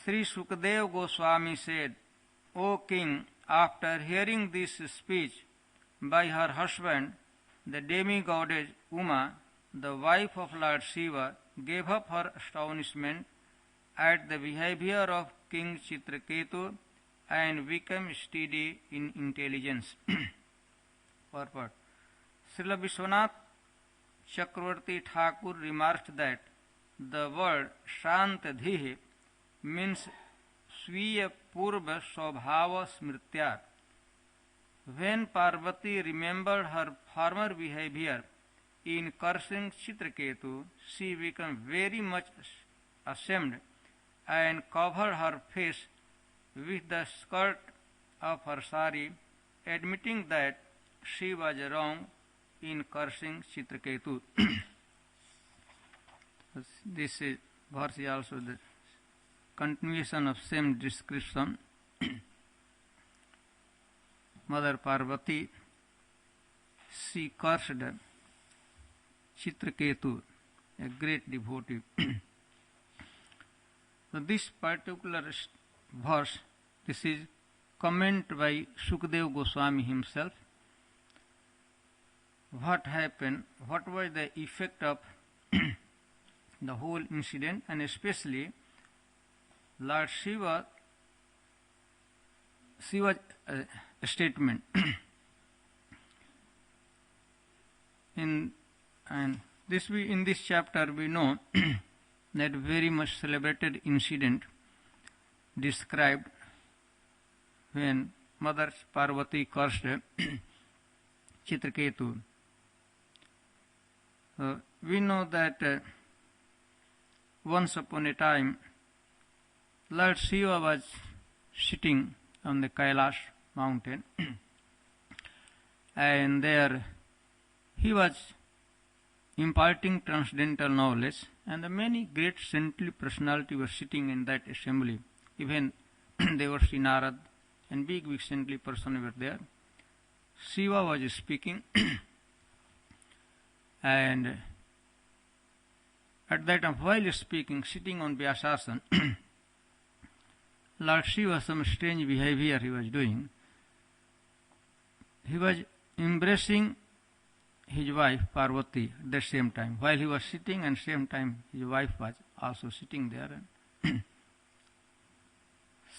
Sri Sukadeva Goswami said, O king, after hearing this speech by her husband, the demigoddess Uma, the wife of Lord Shiva, gave up her astonishment at the behavior of King Chitraketu and became steady in intelligence. Purport. Srila Vishwanath Chakravarti Thakur remarked that the word Shantadhihi means Sviya Purva Swabhava Smrityar. When Parvati remembered her former behavior in cursing Chitraketu, she became very much ashamed and covered her face with the skirt of her sari, admitting that she was wrong in cursing Chitraketu. This verse is also the continuation of same description. Mother Parvati, she cursed Chitraketu, a great devotee. So this particular verse, this is comment by Sukadeva Goswami himself. What happened, what was the effect of the whole incident, and especially Lord Shiva's statement. In this chapter we know that very much celebrated incident described when Mother Parvati cursed Chitraketu. We know that once upon a time Lord Shiva was sitting on the Kailash mountain and there he was imparting transcendental knowledge, and the many great saintly personalities were sitting in that assembly. Even there were Sri Narad and big saintly persons were there. Shiva was speaking and at that time while speaking, sitting on Vyasasana, Lord Shiva, some strange behavior he was doing. He was embracing his wife Parvati at the same time. While he was sitting and same time his wife was also sitting there. And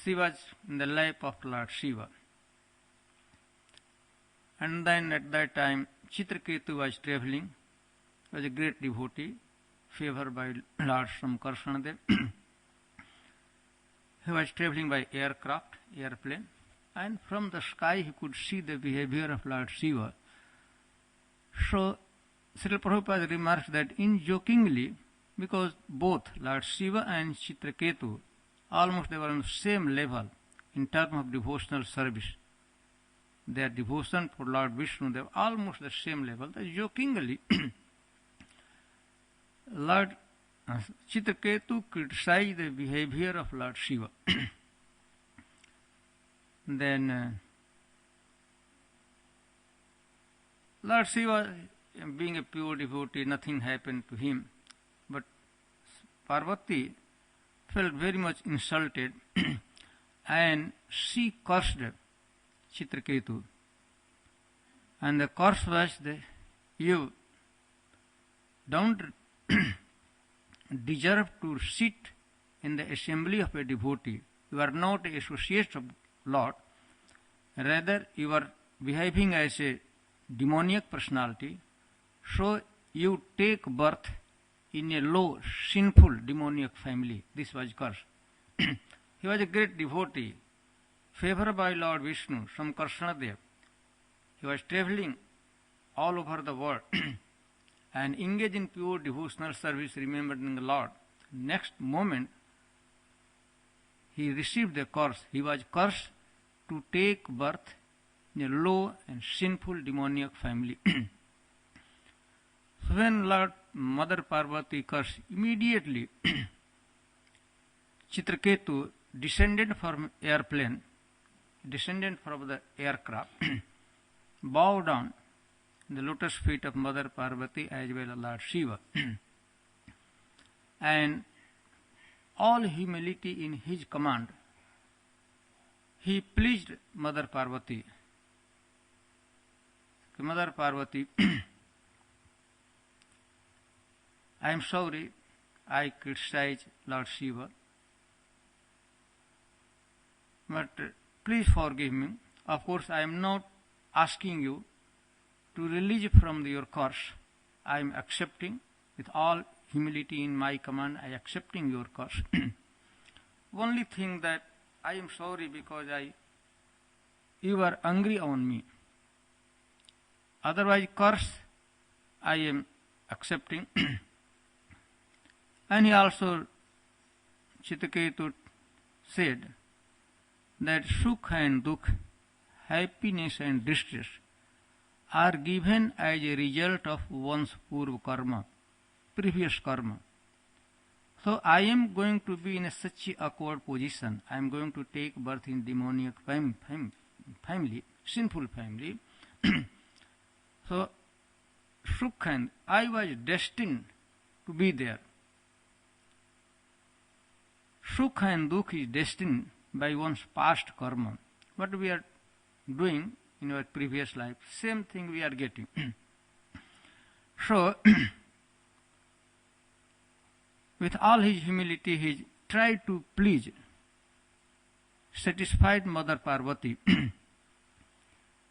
she was in the lap of Lord Shiva. And then at that time Chitraketu was travelling, was a great devotee, favored by Lord Samkarshanadev. He was travelling by aircraft, airplane, and from the sky he could see the behavior of Lord Shiva. So Srila Prabhupada remarks that in jokingly, because both Lord Shiva and Chitraketu, almost they were on the same level in terms of devotional service. Their devotion for Lord Vishnu, they were almost the same level. That jokingly, Lord Chitraketu criticized the behavior of Lord Shiva. Then Lord Shiva, being a pure devotee, nothing happened to him. But Parvati felt very much insulted and she cursed Chitraketu. And the curse was that you don't deserve to sit in the assembly of a devotee. You are not an associate of Lord. Rather, you are behaving as a demoniac personality. So you take birth in a low, sinful, demoniac family. This was curse. He was a great devotee, favored by Lord Vishnu, Samkarshanadev. He was travelling all over the world and engaged in pure devotional service, remembering the Lord. Next moment, he received the curse. He was cursed to take birth in a low and sinful demoniac family. So when Lord Mother Parvati cursed, immediately Chitraketu descended from airplane, descended from the aircraft, bowed down the lotus feet of Mother Parvati as well as Lord Shiva. And all humility in his command, he pleased Mother Parvati. Mother Parvati, I am sorry I criticized Lord Shiva, but please forgive me. Of course, I am not asking you to release from your curse. I am accepting with all humility in my command. I am accepting your curse. Only thing that I am sorry because you are angry on me. Otherwise, curse I am accepting. And he also, Chitaketu said that Sukha and Dukh, happiness and distress are given as a result of one's purva karma, previous karma. So I am going to be in such a awkward position. I am going to take birth in demoniac family, sinful family. So Sukha and I was destined to be there. Sukha and Dukh is destined by one's past karma. What we are doing in our previous life, same thing we are getting. So, with all his humility, he tried to please, satisfied Mother Parvati,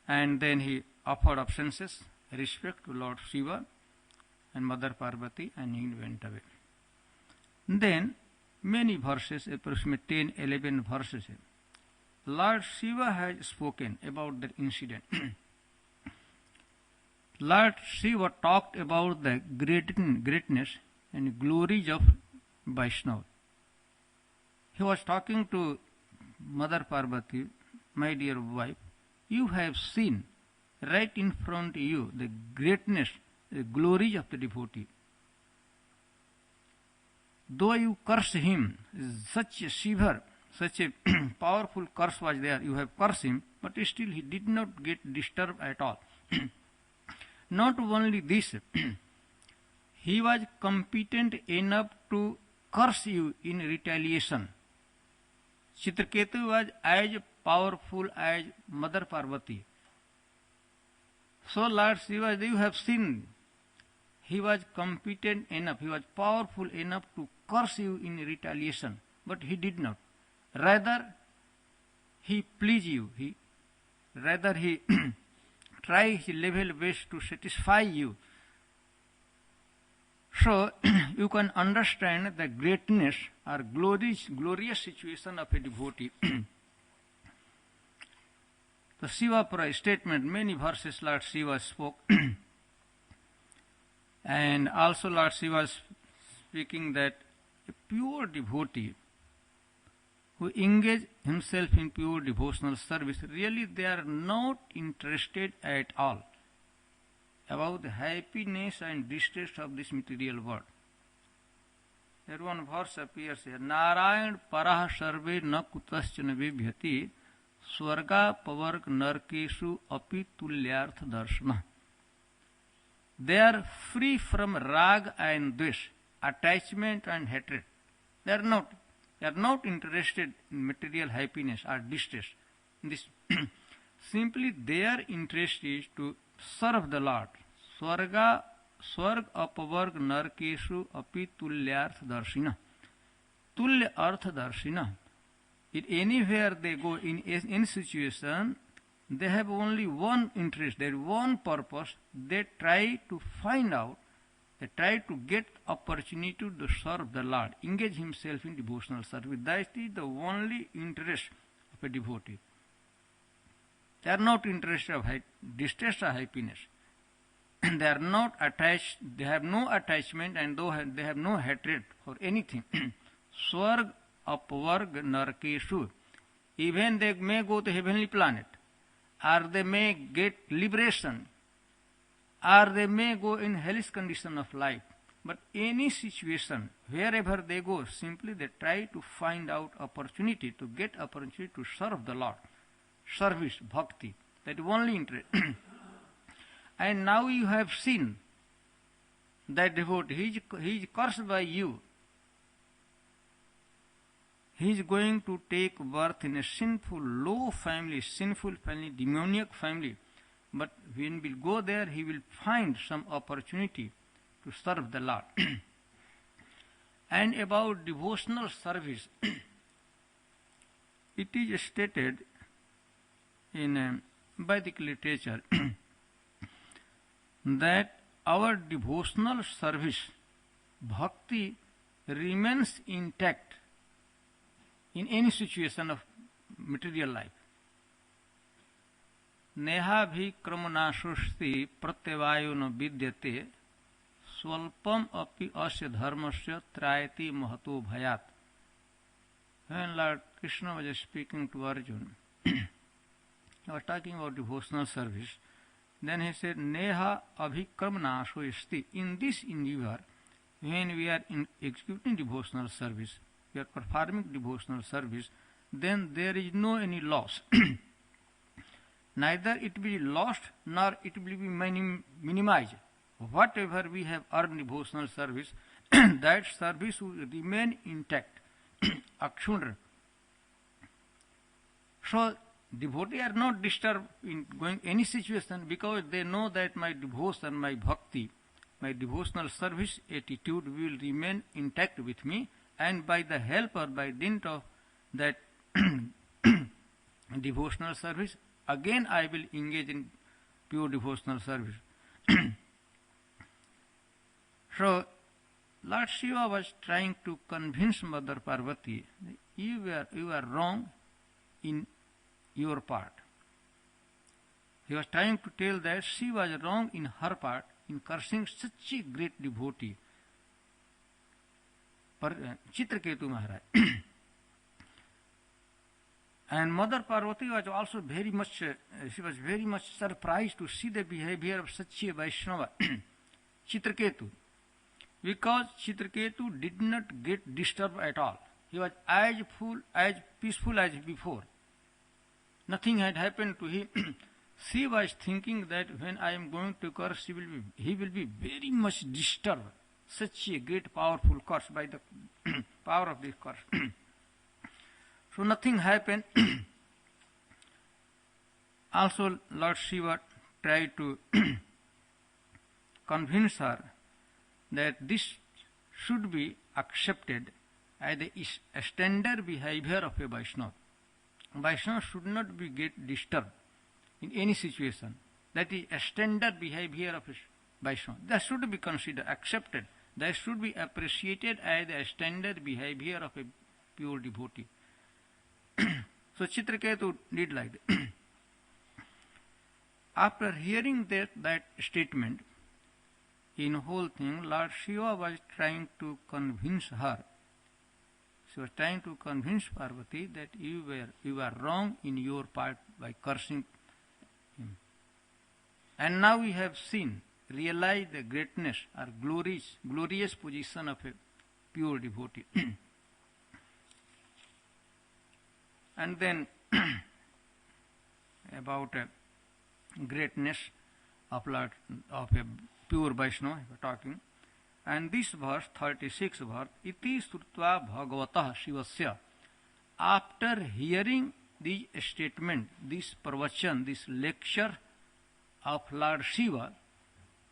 and then he offered obeisances, respect to Lord Shiva and Mother Parvati, and he went away. Then, many verses, approximately 10, 11 verses, Lord Shiva has spoken about that incident. Lord Shiva talked about the greatness and glories of Vaishnava. He was talking to Mother Parvati, my dear wife, you have seen right in front of you the greatness, the glories of the devotee. Though you curse him, such a severe, such a powerful curse was there, you have cursed him, but still he did not get disturbed at all. Not only this, he was competent enough to curse you in retaliation. Chitraketu was as powerful as Mother Parvati. So Lord Shiva, you have seen, he was competent enough, he was powerful enough to curse you in retaliation, but he did not. Rather, he pleased you. Rather, he tried his level best to satisfy you. So, you can understand the greatness or glorious situation of a devotee. The Shiva statement, many verses Lord Shiva spoke. And also Lord Shiva was speaking that a pure devotee who engage himself in pure devotional service, really they are not interested at all about the happiness and distress of this material world. There one verse appears here, Narayan parah sarve na kutaschana vibhyati swarga pavarg narkeshu api tulyarth darshana. They are free from rag and dvesh, attachment and hatred. They are not interested in material happiness or distress. Simply their interest is to serve the Lord. Swarg apavarg narkeshu api tulyarth darshina. Tulya arth darshina. In anywhere they go, in any situation, they have only one interest, there is one purpose. They try to find out, they try to get opportunity to serve the Lord, engage himself in devotional service. That is the only interest of a devotee. They are not interested of distress or happiness. They are not attached, they have no attachment, and though they have no hatred for anything. Swarg apvarg narkeshu. Even they may go to heavenly planet, or they may get liberation, or they may go in hellish condition of life. But any situation, wherever they go, simply they try to find out opportunity, to get opportunity to serve the Lord. Service, bhakti, that is only interest. And now you have seen that devotee, he is cursed by you. he is going to take birth in a sinful, low family, sinful family, demoniac family. But when we go there, he will find some opportunity to serve the Lord. And about devotional service, it is stated in Vedic literature that our devotional service, bhakti, remains intact in any situation of material life. नेहाभिक्रमनाशोस्ति प्रत्यवायो न विद्यते स्वल्पम अपि अस्य धर्मस्य त्रायति महतो भयात्. When Lord Krishna was speaking to Arjuna, he was talking about devotional service. Then he said, Neha abhikramnasho asti. In this endeavor, when we are executing devotional service, we are performing devotional service, then there is no any loss. Neither it will be lost nor it will be minimized. Whatever we have earned devotional service, that service will remain intact, akshundra. So devotees are not disturbed in going any situation because they know that my devotion, my bhakti, my devotional service attitude will remain intact with me, and by the help or by dint of that devotional service, again I will engage in pure devotional service. So Lord Shiva was trying to convince Mother Parvati, you are wrong in your part. He was trying to tell that she was wrong in her part in cursing such a great devotee, Chitraketu Maharaj. And Mother Parvati was also very much surprised to see the behavior of such a Vaishnava, Chitraketu, because Chitraketu did not get disturbed at all. He was as peaceful as before. Nothing had happened to him. She was thinking that when I am going to curse, he will be very much disturbed. Such a great, powerful curse by the power of this curse. So nothing happened. Also, Lord Shiva tried to convince her that this should be accepted as a standard behavior of a Vaishnava. Vaishnava should not be get disturbed in any situation. That is a standard behavior of a Vaishnava. That should be considered, accepted. That should be appreciated as a standard behavior of a pure devotee. So Chitraketu did like that. After hearing that statement, in whole thing, Lord Shiva was trying to convince her. She was trying to convince Parvati that you are wrong in your part by cursing him. And now we have seen, realized the greatness or glorious position of a pure devotee. And then about greatness of a pure Vaishnava, we are talking. And this verse, 36 verse, iti srutva bhagavatah shivasya. After hearing this statement, this pravachan, this lecture of Lord Shiva,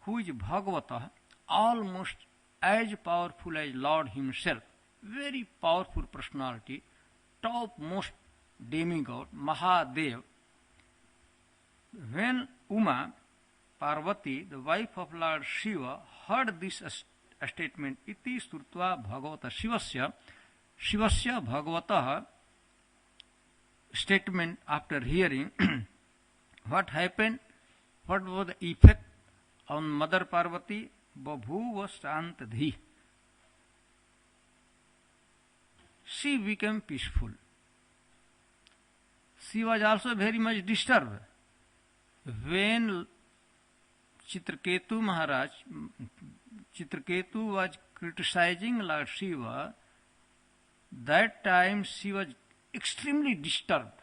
who is Bhagavatah, almost as powerful as Lord himself, very powerful personality, topmost demigod, Mahadev. When Uma, Parvati, the wife of Lord Shiva, heard this statement, iti srutva bhagavata shivasya bhagavatah statement, after hearing, what happened, what was the effect on Mother Parvati? Babhuva santadhi. She became peaceful. She was also very much disturbed. When Chitraketu was criticizing Lord Shiva, that time she was extremely disturbed.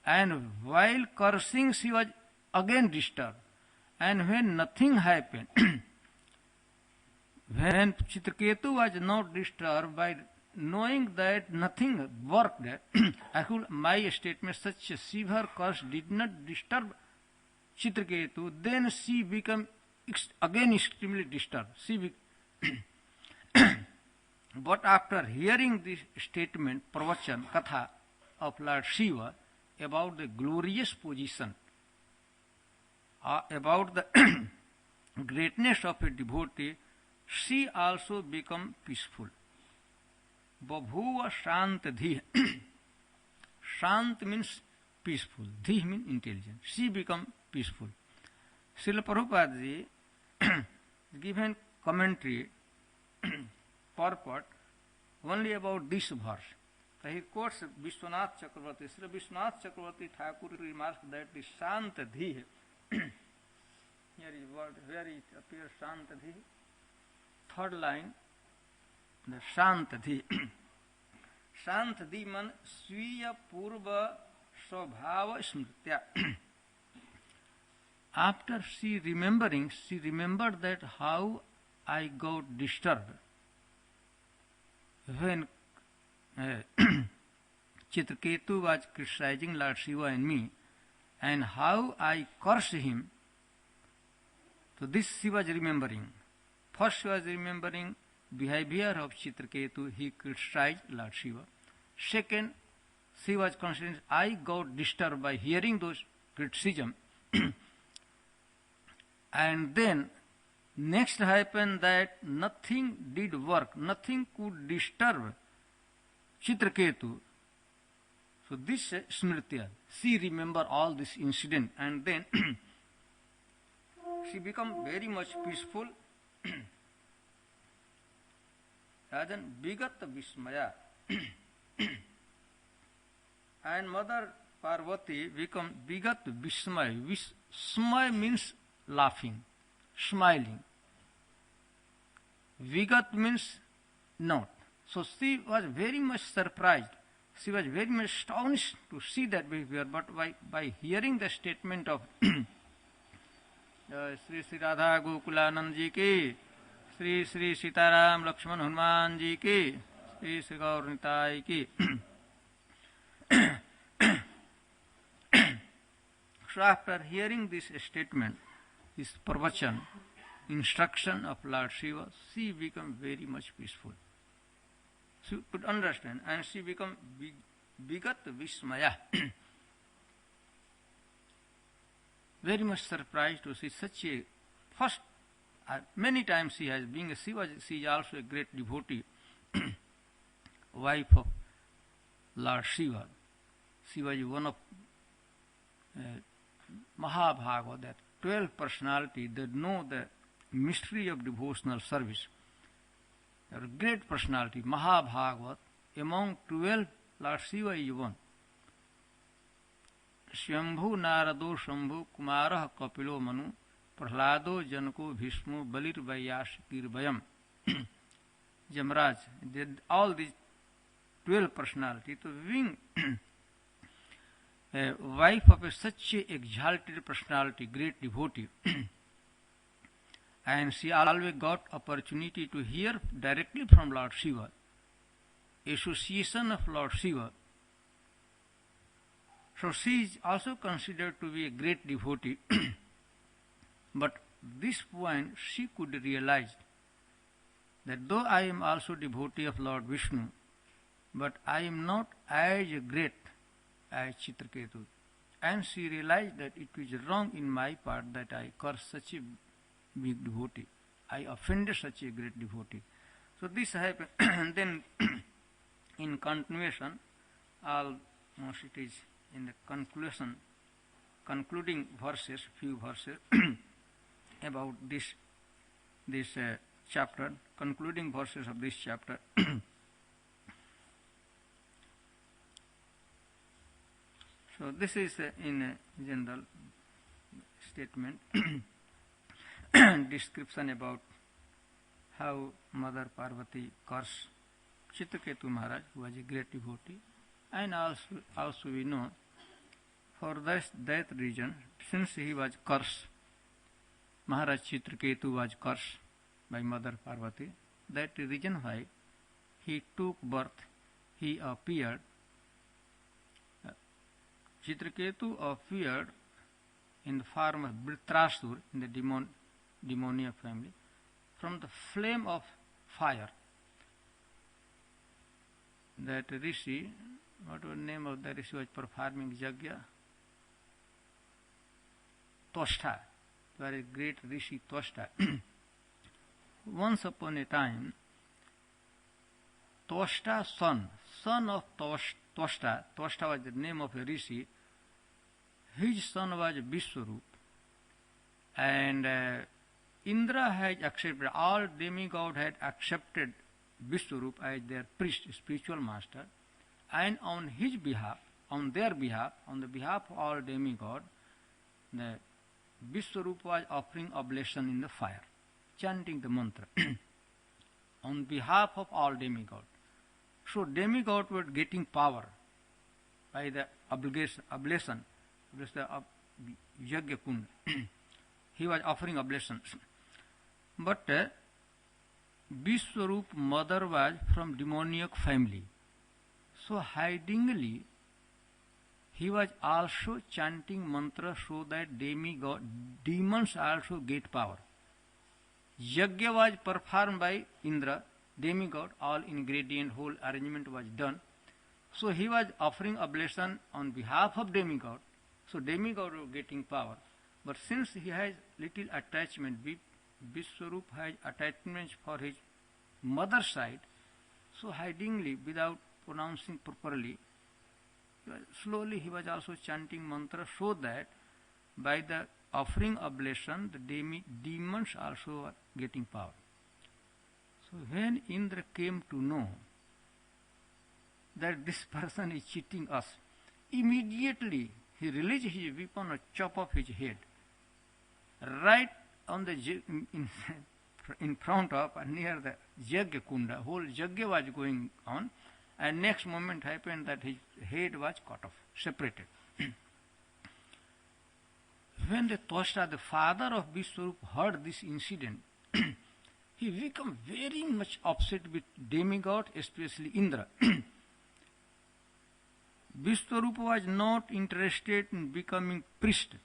And while cursing, she was again disturbed. And when nothing happened, when Chitraketu was not disturbed by knowing that nothing worked, my statement, such a severe curse did not disturb Chitraketu, then she became again extremely disturbed. But after hearing this statement, pravachan, katha of Lord Shiva about the glorious position, about the greatness of a devotee, she also became peaceful. Babhuva shant dhi. Shant means peaceful. Dhi means intelligent. She became peaceful. Srila Prabhupada ji given commentary purport only about this verse. He quotes Vishwanath Chakravarti. Sri Vishwanath Chakravarti Thakur remarks that the Shantadhi, here is word, where it appears Shantadhi, third line, the Shantadhi. Shantadhi man Sviya Purva Swabhava Smritya. After she remembered that how I got disturbed when Chitraketu was criticizing Lord Shiva and me, and how I cursed him. So this she was remembering. First she was remembering behavior of Chitraketu, he criticized Lord Shiva. Second, she was considering I got disturbed by hearing those criticism. And then next happened that nothing did work, nothing could disturb Chitraketu. So this Smritya, she remember all this incident, and then she become very much peaceful. Rajan Vigat Vismaya. And Mother Parvati become Vigat Vismaya. Vismaya means laughing, smiling. Vigat means not. So she was very much surprised. She was very much astonished to see that behavior, but by hearing the statement of Sri Sri Radha Gokulanand ji ki, Sri Sri Sitaram Lakshman Hanuman ji ki, Sri Sri Gaur Nitai ki. So after hearing this statement, this pravachan, instruction of Lord Shiva, she became very much peaceful. She could understand, and she became Vigat Vismaya. Very much surprised to see such a first. Many times she has been. She is also a great devotee, wife of Lord Shiva. She was one of Mahabhagavad, that 12 personality that know the mystery of devotional service. They are a great personality, Mahabhagavad. Among 12, Lord Shiva is one. Shambhu Narado Shambhu Kumara Kapilo Manu Prahlado Janko Bhishmo Balir Vayash Kirvayam. Jamraj, all these 12 personalities, to being a wife of such a exalted personality, great devotee, and she always got opportunity to hear directly from Lord Shiva, association of Lord Shiva. So she is also considered to be a great devotee. But this point she could realize that though I am also devotee of Lord Vishnu, but I am not as great as Chitraketu. And she realized that it was wrong in my part that I cursed such a big devotee. I offended such a great devotee. So this happened. And then in continuation, almost it is in the concluding verses, few verses about this chapter, concluding verses of this chapter. So this is in a general statement, description about how Mother Parvati cursed Chitraketu Maharaj, who was a great devotee, and also we know for that reason, since he was cursed, Maharaj Chitraketu was cursed by Mother Parvati. That is the reason why he took birth, he appeared. Chitraketu appeared in the form of Vritrasur in the demoniac family from the flame of fire. That Rishi, what was the name of the Rishi was performing Yajna? Toshta, very great Rishi Toshta. Once upon a time, Toshta's son of Toshta was the name of a Rishi, his son was Vishwarup, and Indra had accepted, all demigods had accepted Vishwarup as their priest, spiritual master, and on his behalf, on their behalf, on the behalf of all demigods, the Vishwarup was offering oblation in the fire, chanting the mantra on behalf of all demigods. So demigods were getting power by the oblation, the Yajna Kund. He was offering oblations. But Vishwarup mother was from demoniac family. So hidingly, he was also chanting mantra so that demons also get power. Yajna was performed by Indra, demigod, all ingredient, whole arrangement was done. So he was offering oblation on behalf of demigod. So demigod was getting power. But since he has little attachment, Vishwarup has attachments for his mother's side, so hidingly, without pronouncing properly, slowly he was also chanting mantra so that by the offering oblation, the demons also are getting power. So when Indra came to know that this person is cheating us, immediately he released his weapon and chop off his head. Right on the in front of near the Yajna Kunda, whole Yajna was going on, and next moment happened that his head was cut off, separated. When the Toshta, the father of Vishwarup, heard this incident, he became very much upset with demigod, especially Indra. Vishwarup was not interested in becoming priest,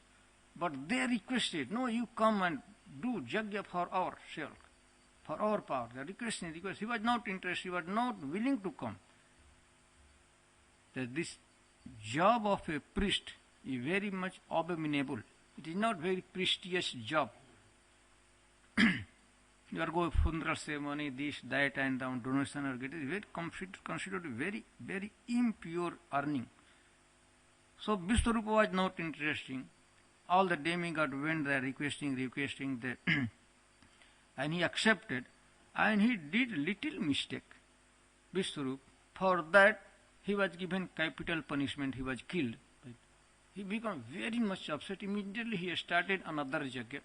but they requested, no, you come and do Yajna for ourselves, for our power. They requested. He was not interested, he was not willing to come. That this job of a priest is very much abominable. It is not very prestigious job. You are going funeral ceremony, this, that, and down donation or get it. Very considered very, very impure earning. So Vishwarupa was not interesting. All the demigods went there requesting the and he accepted, and he did little mistake. Vishwarupa, for that he was given capital punishment, he was killed. He became very much upset. Immediately he started another yajna.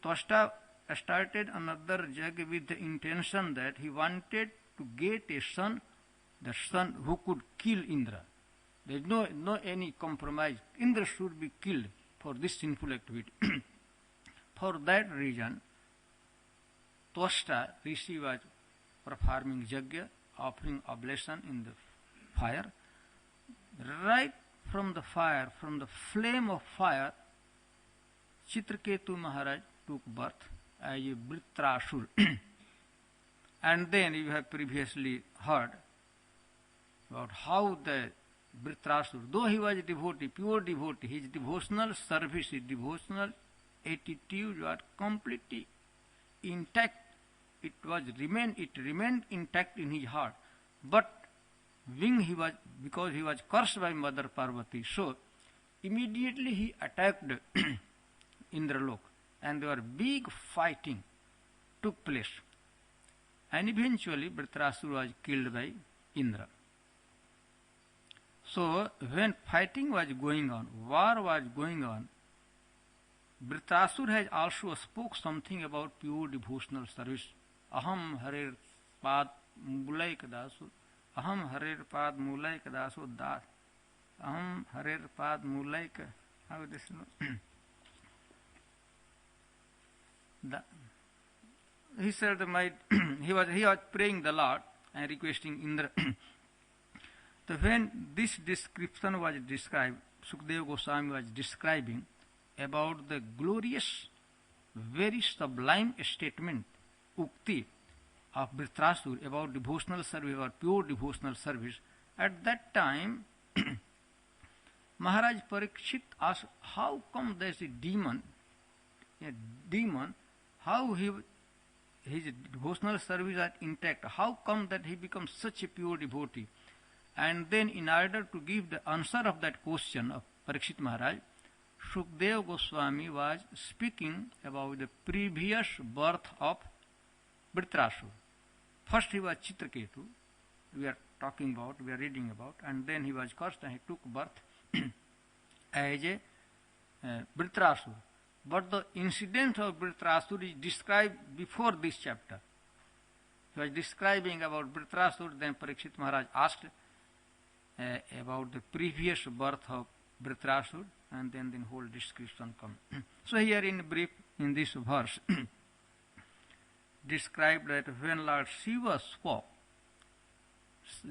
Toshta started another yajna with the intention that he wanted to get a son, the son who could kill Indra. There is no any compromise. Indra should be killed for this sinful activity. For that reason, Toshta Rishi was performing yajna, offering oblation in the fire. Right from the fire, from the flame of fire, Chitraketu Maharaj took birth as a Vritrasur. And then you have previously heard about how the Vritrasur, though he was a devotee, pure devotee, his devotional service, his devotional attitude was completely intact. It remained intact in his heart. But because he was cursed by Mother Parvati, so immediately he attacked Indralok, and there were big fighting took place. And eventually Vritrasur was killed by Indra. So when fighting was going on, war was going on, Vritrasur has also spoke something about pure devotional service. Aham harer pad mulai kadasu. Aham harer pad mulai kadasu das. Aham harer pad mulai ka. How is this? He said, he was praying the Lord, and requesting Indra. So when this description was described, Sukadeva Goswami was describing about the glorious, very sublime statement, Ukti, of Dhritarashtra about devotional service or pure devotional service. At that time, Maharaj Parikshit asked, how come there is a demon, how his devotional service are intact, how come that he becomes such a pure devotee? And then in order to give the answer of that question of Parikshit Maharaj, Sukadeva Goswami was speaking about the previous birth of Dhritarashtra. First he was Chitraketu, we are reading about, and then he was cursed and he took birth as a Dhritarashtra. But the incident of Dhritarashtra is described before this chapter. He was describing about Dhritarashtra, then Parikshit Maharaj asked about the previous birth of Dhritarashtra, and then the whole description comes. So here in brief, in this verse, described that when Lord Shiva spoke,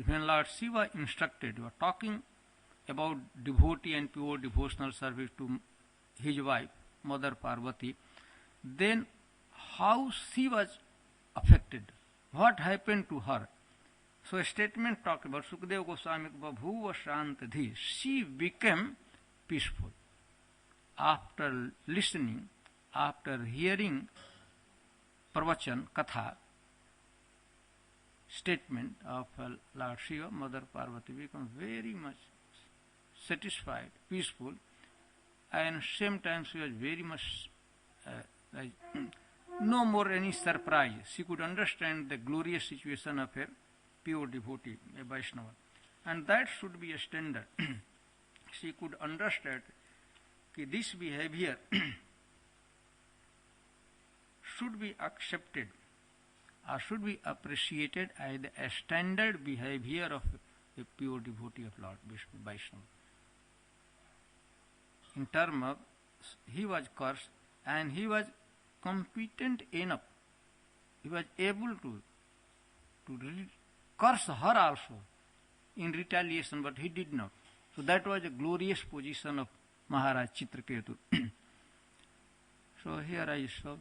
when Lord Shiva instructed, you are talking about devotee and pure devotional service to his wife, Mother Parvati, then how she was affected, what happened to her. So a statement talked about Sukadeva Goswami, Babhuva Shantadhi, she became peaceful. After listening, after hearing Pravachan, Katha, statement of Lord Shiva, Mother Parvati became very much satisfied, peaceful, and same time she was very much no more any surprise. She could understand the glorious situation of her pure devotee, a Vaishnava. And that should be a standard. She could understand that this behavior should be accepted or should be appreciated as a standard behavior of a pure devotee of Lord Vaishnava. In terms of, he was cursed and he was competent enough, he was able to curse her also in retaliation, but he did not. So that was a glorious position of Maharaj Chitraketu. So here I saw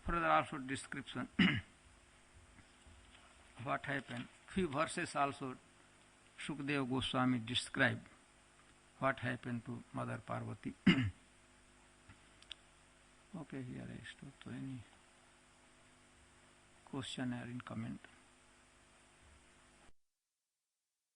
further also description what happened. Few verses also Sukadeva Goswami described what happened to Mother Parvati. Okay, here I stop. So any question or in comment?